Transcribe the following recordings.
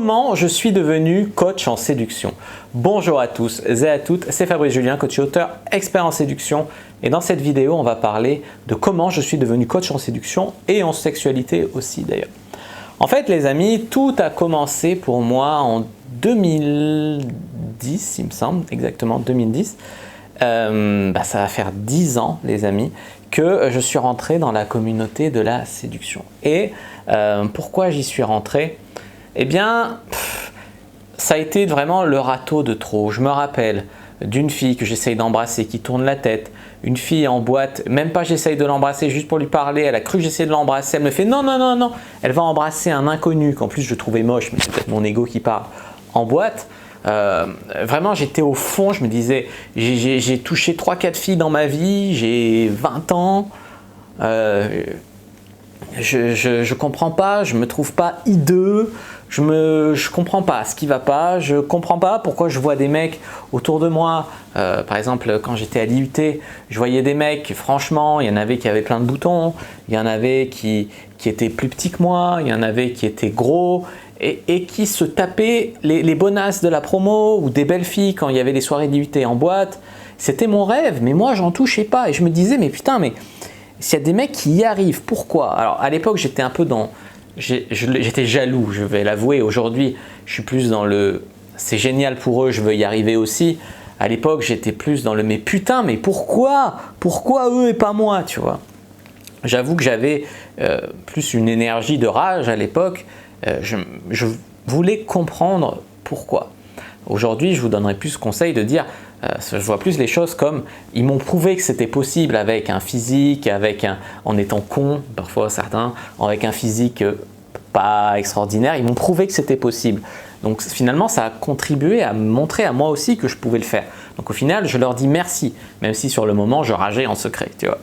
Comment je suis devenu coach en séduction? Bonjour à tous et à toutes, c'est Fabrice Julien, coach et auteur, expert en séduction. Et dans cette vidéo, on va parler de comment je suis devenu coach en séduction et en sexualité aussi d'ailleurs. En fait, les amis, tout a commencé pour moi en 2010, il me semble, exactement 2010. Ça va faire 10 ans, les amis, que je suis rentré dans la communauté de la séduction. Et pourquoi j'y suis rentré? Eh bien, ça a été vraiment le râteau de trop. Je me rappelle d'une fille que j'essaye d'embrasser qui tourne la tête, une fille en boîte, même pas j'essaye de l'embrasser juste pour lui parler, elle a cru que j'essayais de l'embrasser, elle me fait non, non, non, non, elle va embrasser un inconnu qu'en plus je trouvais moche, mais c'est peut-être mon ego qui parle, en boîte. Vraiment j'étais au fond, je me disais, j'ai touché 3-4 filles dans ma vie, j'ai 20 ans, je comprends pas, je me trouve pas hideux, je comprends pas ce qui va pas, je comprends pas pourquoi je vois des mecs autour de moi, par exemple quand j'étais à l'IUT, je voyais des mecs, franchement il y en avait qui avaient plein de boutons, il y en avait qui étaient plus petits que moi, il y en avait qui étaient gros et qui se tapaient les bonasses de la promo ou des belles filles quand il y avait des soirées d'IUT en boîte. C'était mon rêve, mais moi j'en touchais pas et je me disais mais putain, mais s'il y a des mecs qui y arrivent, pourquoi? Alors à l'époque j'étais un peu dans, j'étais jaloux, je vais l'avouer. Aujourd'hui je suis plus dans le c'est génial pour eux, je veux y arriver aussi. À l'époque j'étais plus dans le mais putain, mais pourquoi eux et pas moi, tu vois? J'avoue que j'avais plus une énergie de rage à l'époque. Je voulais comprendre pourquoi. Aujourd'hui je vous donnerai plus conseil de dire je vois plus les choses comme ils m'ont prouvé que c'était possible avec un physique, en étant con parfois certains, avec un physique pas extraordinaire, ils m'ont prouvé que c'était possible. Donc finalement ça a contribué à me montrer à moi aussi que je pouvais le faire. Donc au final je leur dis merci, même si sur le moment je rageais en secret, tu vois.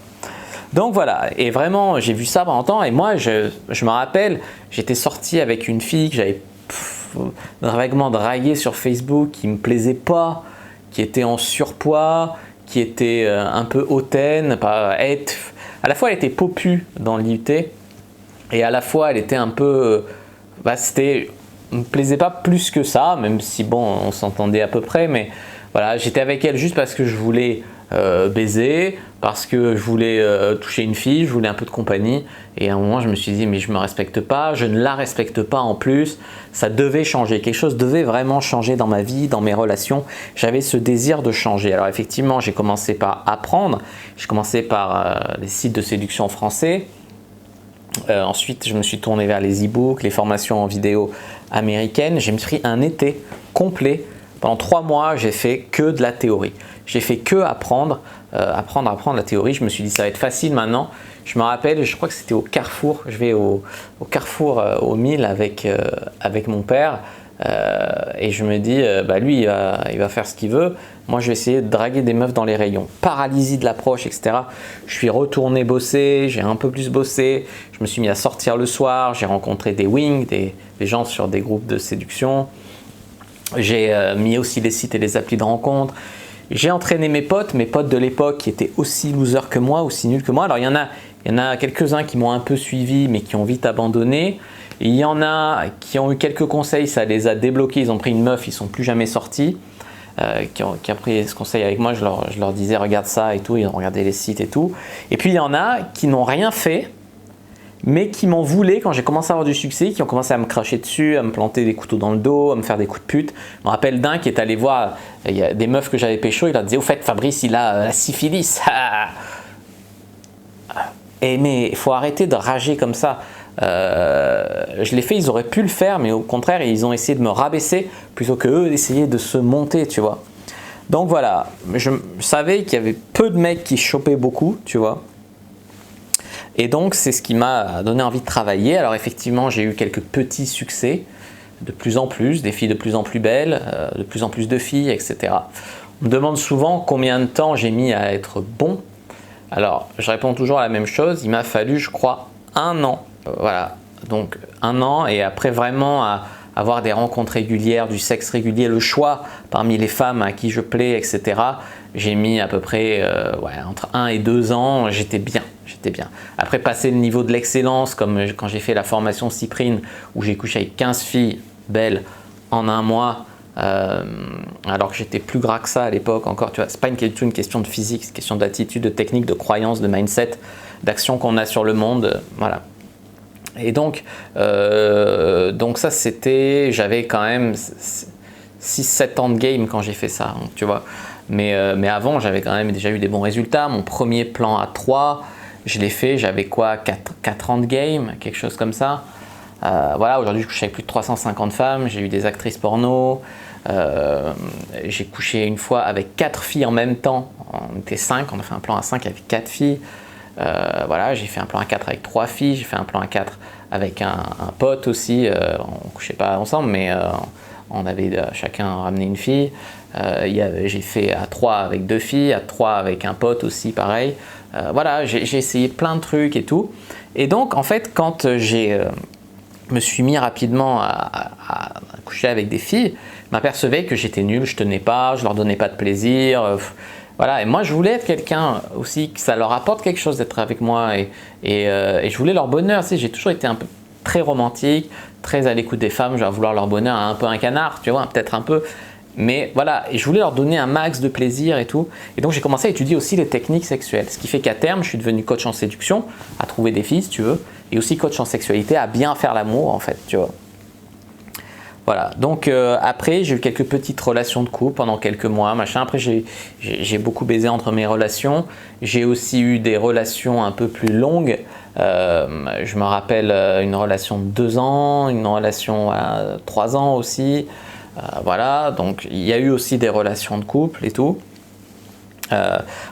Donc voilà, et vraiment j'ai vu ça pendant longtemps et moi je me rappelle, j'étais sorti avec une fille que j'avais vaguement draguée sur Facebook qui me plaisait pas, qui était en surpoids, qui était un peu hautaine, à la fois elle était popu dans l'IUT et à la fois elle était un peu, me plaisait pas plus que ça, même si bon on s'entendait à peu près, mais voilà, j'étais avec elle juste parce que je voulais baiser, parce que je voulais toucher une fille, je voulais un peu de compagnie et à un moment je me suis dit mais je me respecte pas, je ne la respecte pas en plus, ça devait changer, quelque chose devait vraiment changer dans ma vie, dans mes relations, j'avais ce désir de changer. Alors effectivement j'ai commencé par apprendre, j'ai commencé par les sites de séduction français, ensuite je me suis tourné vers les e-books, les formations en vidéo américaines, j'ai pris un été complet. Pendant 3 mois, j'ai fait que de la théorie. J'ai fait que apprendre la théorie. Je me suis dit ça va être facile maintenant. Je me rappelle, je crois que c'était au Carrefour. Je vais au Carrefour au 1000 avec mon père et je me dis lui il va faire ce qu'il veut. Moi je vais essayer de draguer des meufs dans les rayons. Paralysie de l'approche, etc. Je suis retourné bosser, j'ai un peu plus bossé. Je me suis mis à sortir le soir. J'ai rencontré des wings, des gens sur des groupes de séduction. J'ai mis aussi les sites et les applis de rencontre. J'ai entraîné mes potes de l'époque qui étaient aussi losers que moi, aussi nuls que moi. Alors il y en a quelques-uns qui m'ont un peu suivi mais qui ont vite abandonné. Et il y en a qui ont eu quelques conseils, ça les a débloqués. Ils ont pris une meuf, ils ne sont plus jamais sortis. Qui a pris ce conseil avec moi, je leur disais regarde ça et tout, ils ont regardé les sites et tout. Et puis il y en a qui n'ont rien fait, mais qui m'en voulaient quand j'ai commencé à avoir du succès, qui ont commencé à me cracher dessus, à me planter des couteaux dans le dos, à me faire des coups de pute. Je me rappelle d'un qui est allé voir il y a des meufs que j'avais pécho, il leur disait au fait Fabrice il a la syphilis. Mais il faut arrêter de rager comme ça. Je l'ai fait, ils auraient pu le faire, mais au contraire ils ont essayé de me rabaisser plutôt que eux d'essayer de se monter, tu vois. Donc voilà, je savais qu'il y avait peu de mecs qui chopaient beaucoup, tu vois. Et donc c'est ce qui m'a donné envie de travailler. Alors effectivement j'ai eu quelques petits succès, de plus en plus, des filles de plus en plus belles, de plus en plus de filles, etc. On me demande souvent combien de temps j'ai mis à être bon. Alors je réponds toujours à la même chose, il m'a fallu je crois 1 an. Voilà, donc 1 an et après vraiment à avoir des rencontres régulières, du sexe régulier, le choix parmi les femmes à qui je plais, etc. J'ai mis à peu près entre 1 et 2 ans, j'étais bien. Après passer le niveau de l'excellence, comme quand j'ai fait la formation Cyprine où j'ai couché avec 15 filles, belle en un mois, alors que j'étais plus gras que ça à l'époque encore, tu vois. C'est pas une question de physique, c'est une question d'attitude, de technique, de croyance, de mindset, d'action qu'on a sur le monde, voilà. Et donc ça c'était, j'avais quand même 6-7 ans de game quand j'ai fait ça, donc, tu vois. Mais avant, j'avais quand même déjà eu des bons résultats. Mon premier plan à 3, je l'ai fait, j'avais quoi, 4 ans de game, quelque chose comme ça. Voilà, aujourd'hui je couche avec plus de 350 femmes, j'ai eu des actrices porno, j'ai couché une fois avec 4 filles en même temps, on était 5, on a fait un plan à 5 avec 4 filles. Voilà, j'ai fait un plan à 4 avec 3 filles, j'ai fait un plan à 4 avec un pote aussi, on ne couchait pas ensemble, mais on avait chacun ramené une fille. J'ai fait à 3 avec 2 filles, à 3 avec un pote aussi, pareil. Voilà, j'ai essayé plein de trucs et tout. Et donc, en fait, quand me suis mis rapidement à coucher avec des filles, je m'apercevais que j'étais nul, je tenais pas, je leur donnais pas de plaisir. Voilà, et moi je voulais être quelqu'un aussi, que ça leur apporte quelque chose d'être avec moi et je voulais leur bonheur. Tu sais, j'ai toujours été un peu très romantique, très à l'écoute des femmes, je vais vouloir leur bonheur, un peu un canard, tu vois, peut-être un peu. Mais voilà, et je voulais leur donner un max de plaisir et tout. Et donc j'ai commencé à étudier aussi les techniques sexuelles. Ce qui fait qu'à terme, je suis devenu coach en séduction, à trouver des filles si tu veux, et aussi coach en sexualité, à bien faire l'amour en fait, tu vois. Voilà, donc après j'ai eu quelques petites relations de couple pendant quelques mois, machin. Après j'ai beaucoup baisé entre mes relations. J'ai aussi eu des relations un peu plus longues. Je me rappelle une relation de 2 ans, une relation à 3 ans aussi. Voilà, donc il y a eu aussi des relations de couple et tout.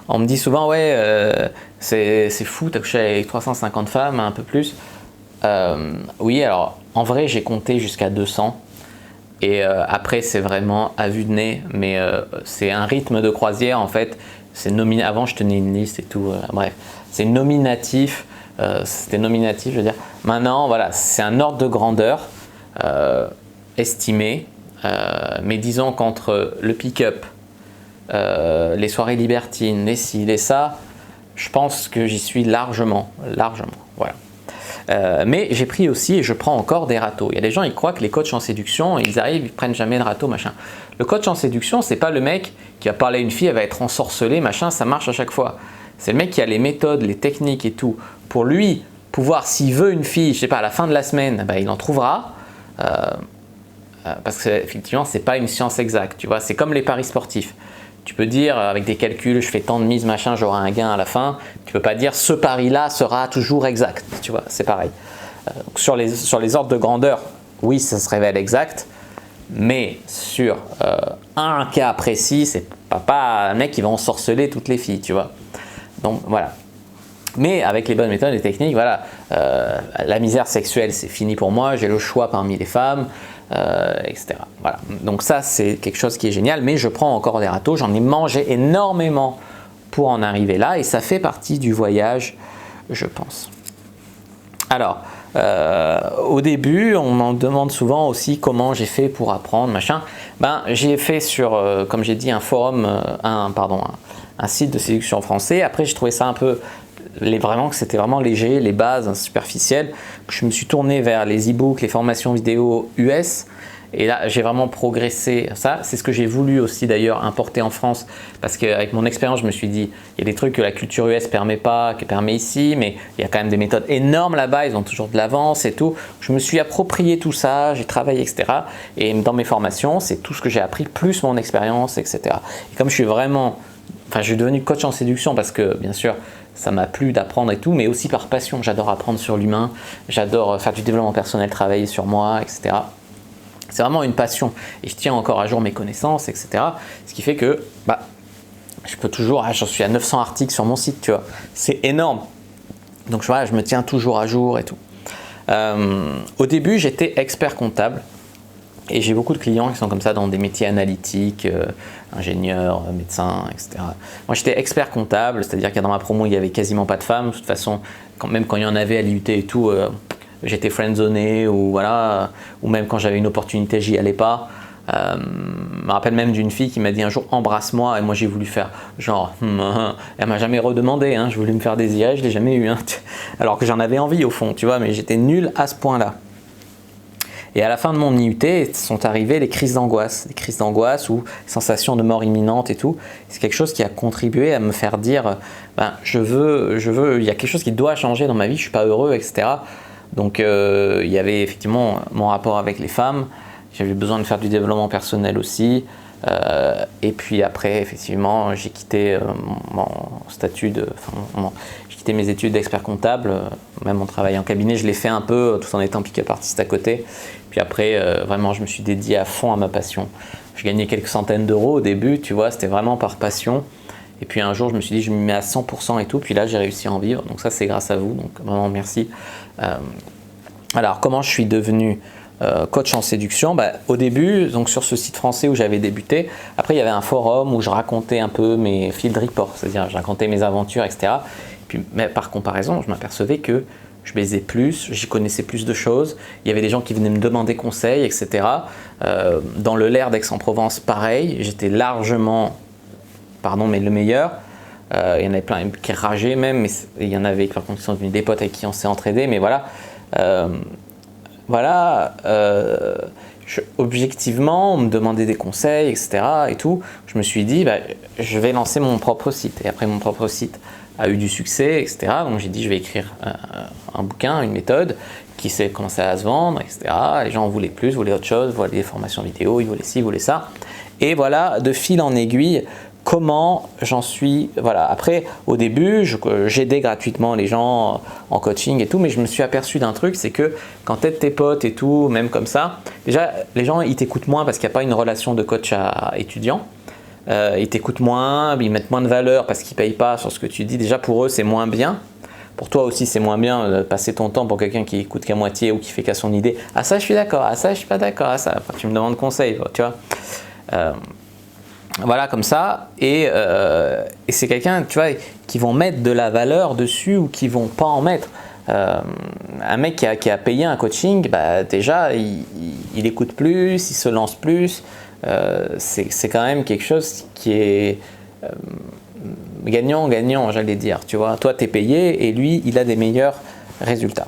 On me dit souvent, ouais, c'est fou, t'as couché avec 350 femmes, un peu plus. Oui, alors en vrai j'ai compté jusqu'à 200. Et après c'est vraiment à vue de nez, mais c'est un rythme de croisière en fait. Avant je tenais une liste et tout, bref, c'est nominatif, c'était nominatif je veux dire. Maintenant voilà, c'est un ordre de grandeur estimé, mais disons qu'entre le pick-up, les soirées libertines, les ci, les ça, je pense que j'y suis largement, voilà. Mais j'ai pris aussi et je prends encore des râteaux. Il y a des gens, ils croient que les coachs en séduction, ils arrivent, ils prennent jamais de râteau, machin. Le coach en séduction, c'est pas le mec qui va parler à une fille, elle va être ensorcelée, machin, ça marche à chaque fois. C'est le mec qui a les méthodes, les techniques et tout. Pour lui, pouvoir, s'il veut une fille, je sais pas, à la fin de la semaine, ben, il en trouvera. Parce qu'effectivement, c'est pas une science exacte, tu vois. C'est comme les paris sportifs. Tu peux dire avec des calculs, je fais tant de mises, machin, j'aurai un gain à la fin. Tu peux pas dire ce pari-là sera toujours exact. Tu vois, c'est pareil. Sur les ordres de grandeur, oui, ça se révèle exact. Mais sur un cas précis, c'est pas un mec qui va ensorceler toutes les filles, tu vois. Donc voilà. Mais avec les bonnes méthodes et techniques, voilà, la misère sexuelle, c'est fini pour moi. J'ai le choix parmi les femmes. Etc. Voilà. Donc ça c'est quelque chose qui est génial, mais je prends encore des râteaux, j'en ai mangé énormément pour en arriver là et ça fait partie du voyage, je pense. Alors, au début, on m'en demande souvent aussi comment j'ai fait pour apprendre, machin. Ben, j'ai fait sur, comme j'ai dit, un forum, un site de séduction français. Après, j'ai trouvé ça un peu que c'était vraiment léger, les bases superficielles. Je me suis tourné vers les e-books, les formations vidéo US et là j'ai vraiment progressé. Ça c'est ce que j'ai voulu aussi d'ailleurs importer en France parce qu'avec mon expérience je me suis dit il y a des trucs que la culture US permet pas, qui permet ici, mais il y a quand même des méthodes énormes là-bas, ils ont toujours de l'avance et tout. Je me suis approprié tout ça, j'ai travaillé, etc. Et dans mes formations c'est tout ce que j'ai appris plus mon expérience, etc. Et comme je suis devenu coach en séduction parce que bien sûr ça m'a plu d'apprendre et tout, mais aussi par passion. J'adore apprendre sur l'humain, j'adore faire du développement personnel, travailler sur moi, etc. C'est vraiment une passion et je tiens encore à jour mes connaissances, etc. Ce qui fait que je peux toujours, j'en suis à 900 articles sur mon site, tu vois, c'est énorme. Donc voilà, je me tiens toujours à jour et tout. Au début, j'étais expert comptable. Et j'ai beaucoup de clients qui sont comme ça dans des métiers analytiques, ingénieurs, médecins, etc. Moi, j'étais expert comptable, c'est-à-dire que dans ma promo, il n'y avait quasiment pas de femmes. De toute façon, même quand il y en avait à l'IUT et tout, j'étais friendzoné ou voilà, ou même quand j'avais une opportunité, j'y allais pas. Je me rappelle même d'une fille qui m'a dit un jour embrasse-moi et moi j'ai voulu faire genre elle m'a jamais redemandé, hein, je voulais me faire désirer, je l'ai jamais eu, hein, alors que j'en avais envie au fond, tu vois, mais j'étais nul à ce point-là. Et à la fin de mon IUT sont arrivées les crises d'angoisse ou sensations de mort imminente et tout. C'est quelque chose qui a contribué à me faire dire, ben, il y a quelque chose qui doit changer dans ma vie, je suis pas heureux, etc. Donc il y avait effectivement mon rapport avec les femmes, j'avais besoin de faire du développement personnel aussi. Et puis après, effectivement, j'ai quitté j'ai quitté mes études d'expert comptable, même mon travail en cabinet, je l'ai fait un peu tout en étant pick-up artiste à côté. Puis après, vraiment, je me suis dédié à fond à ma passion. Je gagnais quelques centaines d'euros au début, tu vois, c'était vraiment par passion. Et puis un jour, je me suis dit, je me mets à 100% et tout. Puis là, j'ai réussi à en vivre. Donc ça, c'est grâce à vous. Donc vraiment, merci. Alors, comment je suis devenu coach en séduction? Au début, donc sur ce site français où j'avais débuté, après il y avait un forum où je racontais un peu mes field reports, c'est-à-dire je racontais mes aventures, etc. Puis, mais par comparaison, je m'apercevais que je baisais plus, j'y connaissais plus de choses, il y avait des gens qui venaient me demander conseil, etc. Dans le Lair d'Aix-en-Provence, pareil, j'étais largement, pardon, mais le meilleur. Il y en avait plein qui rageaient même, mais il y en avait par contre qui sont devenus des potes avec qui on s'est entraidés, mais voilà. Objectivement, on me demandait des conseils, etc. et tout. Je me suis dit, je vais lancer mon propre site. Et après, mon propre site a eu du succès, etc. Donc j'ai dit, je vais écrire un bouquin, une méthode qui s'est commencé à se vendre, etc. Les gens en voulaient plus, voulaient autre chose, voulaient des formations vidéo, ils voulaient ci, ils voulaient ça. Et voilà, de fil en aiguille, comment j'en suis, voilà. Après, au début, j'aidais gratuitement les gens en coaching et tout, mais je me suis aperçu d'un truc, c'est que quand tu aides tes potes et tout, même comme ça, déjà, les gens, ils t'écoutent moins parce qu'il n'y a pas une relation de coach à étudiant. Ils t'écoutent moins, ils mettent moins de valeur parce qu'ils ne payent pas sur ce que tu dis. Déjà, pour eux, c'est moins bien. Pour toi aussi, c'est moins bien de passer ton temps pour quelqu'un qui écoute qu'à moitié ou qui fait qu'à son idée. Ah ça, je suis d'accord. Ah ça, je suis pas d'accord. Ah ça, enfin, tu me demandes conseil, tu vois. Voilà, comme ça. Et c'est quelqu'un, tu vois, qui vont mettre de la valeur dessus ou qui vont pas en mettre. Un mec qui a payé un coaching, déjà, il écoute plus, il se lance plus. C'est quand même quelque chose qui est gagnant-gagnant, j'allais dire. Tu vois, toi, tu es payé et lui, il a des meilleurs résultats.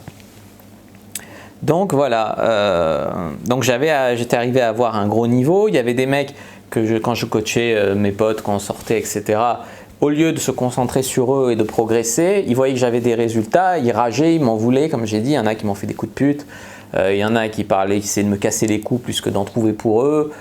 Donc voilà, donc j'étais arrivé à avoir un gros niveau. Il y avait des mecs que quand je coachais mes potes, quand on sortait, etc., au lieu de se concentrer sur eux et de progresser, ils voyaient que j'avais des résultats, ils rageaient, ils m'en voulaient, comme j'ai dit. Il y en a qui m'ont fait des coups de pute, il y en a qui essayaient de me casser les coups plus que d'en trouver pour eux.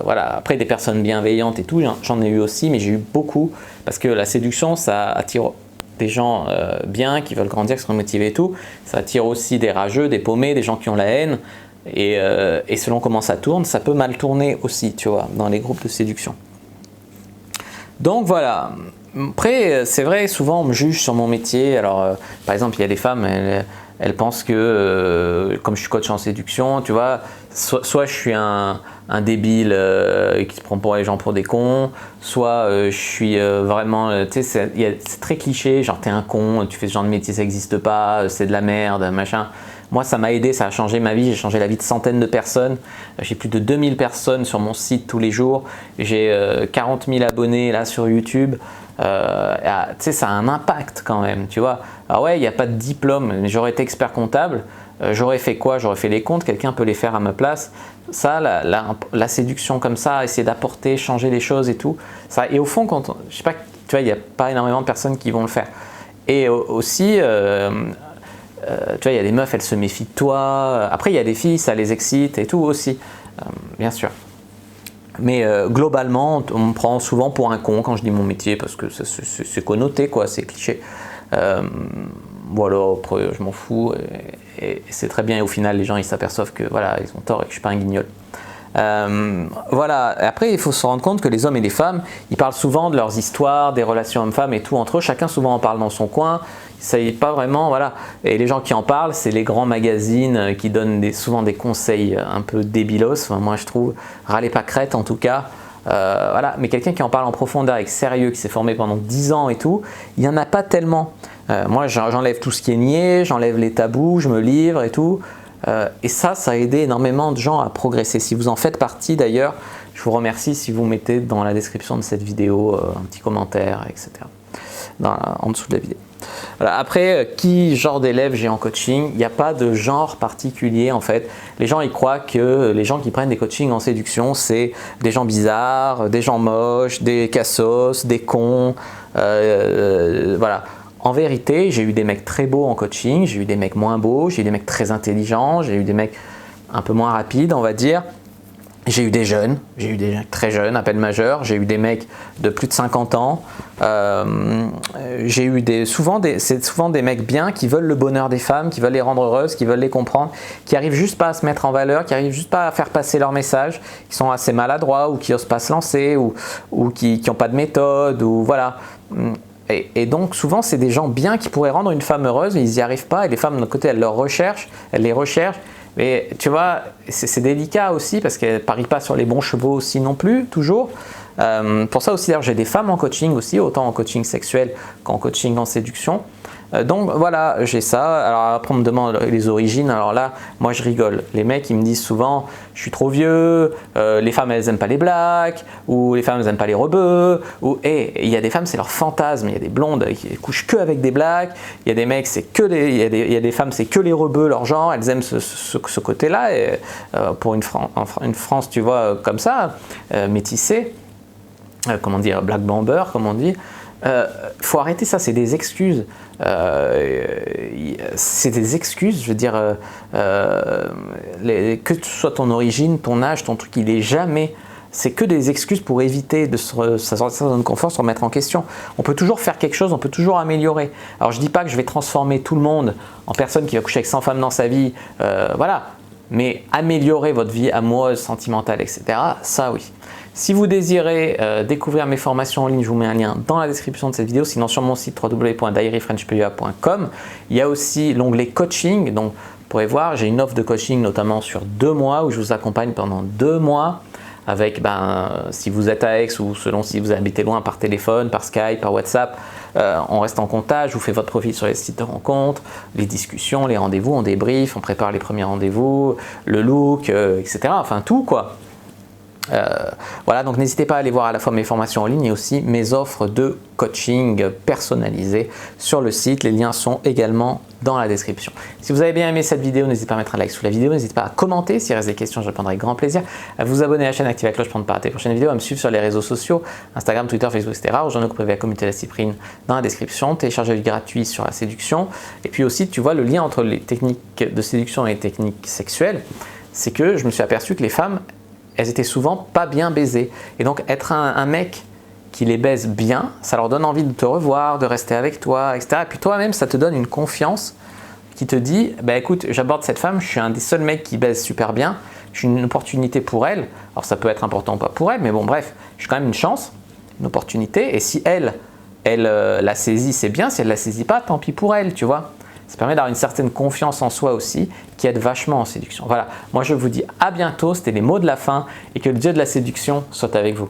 Voilà. Après, des personnes bienveillantes et tout, j'en ai eu aussi, mais j'ai eu beaucoup, parce que la séduction, ça attire des gens bien, qui veulent grandir, qui sont motivés et tout. Ça attire aussi des rageux, des paumés, des gens qui ont la haine. Et selon comment ça tourne, ça peut mal tourner aussi, tu vois, dans les groupes de séduction. Donc voilà. Après, c'est vrai, souvent on me juge sur mon métier. Alors, par exemple, il y a des femmes, elles pensent que, comme je suis coach en séduction, tu vois, soit je suis un débile qui se prend pour les gens pour des cons, soit je suis vraiment, tu sais, c'est très cliché, genre t'es un con, tu fais ce genre de métier, ça n'existe pas, c'est de la merde, machin. Moi, ça m'a aidé, ça a changé ma vie, j'ai changé la vie de centaines de personnes. J'ai plus de 2000 personnes sur mon site tous les jours. J'ai 40 000 abonnés là sur YouTube. Tu sais, ça a un impact quand même, tu vois. Alors ouais, il n'y a pas de diplôme, mais j'aurais été expert comptable. J'aurais fait quoi? J'aurais fait les comptes, quelqu'un peut les faire à ma place. Ça, la séduction comme ça, essayer d'apporter, changer les choses et tout. Ça, et au fond, je sais pas, tu vois, il n'y a pas énormément de personnes qui vont le faire. Et aussi, tu vois, il y a des meufs, elles se méfient de toi. Après, il y a des filles, ça les excite et tout aussi, bien sûr. Mais globalement, on me prend souvent pour un con quand je dis mon métier parce que c'est connoté, quoi, c'est cliché. Voilà, après, je m'en fous et c'est très bien. Et au final, les gens ils s'aperçoivent que voilà, ils ont tort et que je suis pas un guignol. Voilà. Après, il faut se rendre compte que les hommes et les femmes, ils parlent souvent de leurs histoires, des relations hommes-femmes et tout entre eux. Chacun souvent en parle dans son coin. Ça y est pas vraiment, voilà. Et les gens qui en parlent, c'est les grands magazines qui donnent souvent des conseils un peu débilos. Enfin, moi, je trouve, râlez pas crête en tout cas. Voilà. Mais quelqu'un qui en parle en profondeur, avec sérieux, qui s'est formé pendant 10 ans et tout, il n'y en a pas tellement. Moi, j'enlève tout ce qui est niais, j'enlève les tabous, je me livre et tout. Et ça a aidé énormément de gens à progresser. Si vous en faites partie d'ailleurs, je vous remercie si vous mettez dans la description de cette vidéo un petit commentaire, etc. en dessous de la vidéo. Voilà. Après, qui genre d'élèves j'ai en coaching? Il n'y a pas de genre particulier en fait. Les gens ils croient que les gens qui prennent des coachings en séduction, c'est des gens bizarres, des gens moches, des cassos, des cons. Voilà. En vérité, j'ai eu des mecs très beaux en coaching, j'ai eu des mecs moins beaux, j'ai eu des mecs très intelligents, j'ai eu des mecs un peu moins rapides, on va dire. J'ai eu des jeunes, j'ai eu des mecs très jeunes, à peine majeurs, j'ai eu des mecs de plus de 50 ans, j'ai eu souvent des mecs bien qui veulent le bonheur des femmes, qui veulent les rendre heureuses, qui veulent les comprendre, qui arrivent juste pas à se mettre en valeur, qui arrivent juste pas à faire passer leur message, qui sont assez maladroits ou qui osent pas se lancer ou qui n'ont pas de méthode ou voilà. Et donc souvent c'est des gens bien qui pourraient rendre une femme heureuse, mais ils n'y arrivent pas et les femmes de l'autre côté elles les recherchent. Mais tu vois, c'est délicat aussi parce qu'elles ne parient pas sur les bons chevaux aussi non plus, toujours. Pour ça aussi, d'ailleurs, j'ai des femmes en coaching aussi, autant en coaching sexuel qu'en coaching en séduction. Donc voilà, j'ai ça. Alors après on me demande les origines, alors là, moi je rigole. Les mecs ils me disent souvent, je suis trop vieux, les femmes elles aiment pas les blacks, ou les femmes elles aiment pas les rebeux, ou il y a des femmes c'est leur fantasme, il y a des blondes qui couchent que avec des blacks, il y a des mecs c'est que il y a des femmes c'est que les rebeux, leur genre, elles aiment ce côté-là, et pour une France tu vois comme ça, métissée, comment dire, black bomber comme on dit. Faut arrêter ça, c'est des excuses. C'est des excuses, je veux dire, que ce soit ton origine, ton âge, ton truc, il est jamais. C'est que des excuses pour éviter de sortir de sa zone de confort, se remettre en question. On peut toujours faire quelque chose, on peut toujours améliorer. Alors je dis pas que je vais transformer tout le monde en personne qui va coucher avec 100 femmes dans sa vie, voilà. Mais améliorer votre vie amoureuse, sentimentale, etc., ça oui. Si vous désirez découvrir mes formations en ligne, je vous mets un lien dans la description de cette vidéo, sinon sur mon site www.dairyfrenchpua.com. Il y a aussi l'onglet coaching, donc vous pourrez voir, j'ai une offre de coaching notamment sur 2 mois où je vous accompagne pendant 2 mois avec, si vous êtes à Aix ou selon si vous habitez loin, par téléphone, par Skype, par WhatsApp, on reste en contact, je vous fais votre profil sur les sites de rencontres, les discussions, les rendez-vous, on débrief, on prépare les premiers rendez-vous, le look, etc. Enfin tout quoi. Voilà, donc n'hésitez pas à aller voir à la fois mes formations en ligne et aussi mes offres de coaching personnalisées sur le site. Les liens sont également dans la description. Si vous avez bien aimé cette vidéo, n'hésitez pas à mettre un like sous la vidéo, n'hésitez pas à commenter, s'il reste des questions, je répondrai avec grand plaisir, à vous abonner à la chaîne, à activer la cloche pour ne pas rater les prochaines vidéos, à me suivre sur les réseaux sociaux, Instagram, Twitter, Facebook, etc. Rejoignez privé la communauté de la Cyprine dans la description, téléchargez le gratuit sur la séduction, et puis aussi tu vois le lien entre les techniques de séduction et les techniques sexuelles, c'est que je me suis aperçu que les femmes, elles étaient souvent pas bien baisées. Et donc être un mec qui les baise bien, ça leur donne envie de te revoir, de rester avec toi, etc. Et puis toi-même, ça te donne une confiance qui te dit, écoute, j'aborde cette femme, je suis un des seuls mecs qui baise super bien, je suis une opportunité pour elle. Alors ça peut être important ou pas pour elle, mais bon bref, j'ai quand même une chance, une opportunité. Et si elle la saisit, c'est bien. Si elle la saisit pas, tant pis pour elle, tu vois. Ça permet d'avoir une certaine confiance en soi aussi, qui aide vachement en séduction. Voilà, moi je vous dis à bientôt, c'était les mots de la fin, et que le dieu de la séduction soit avec vous.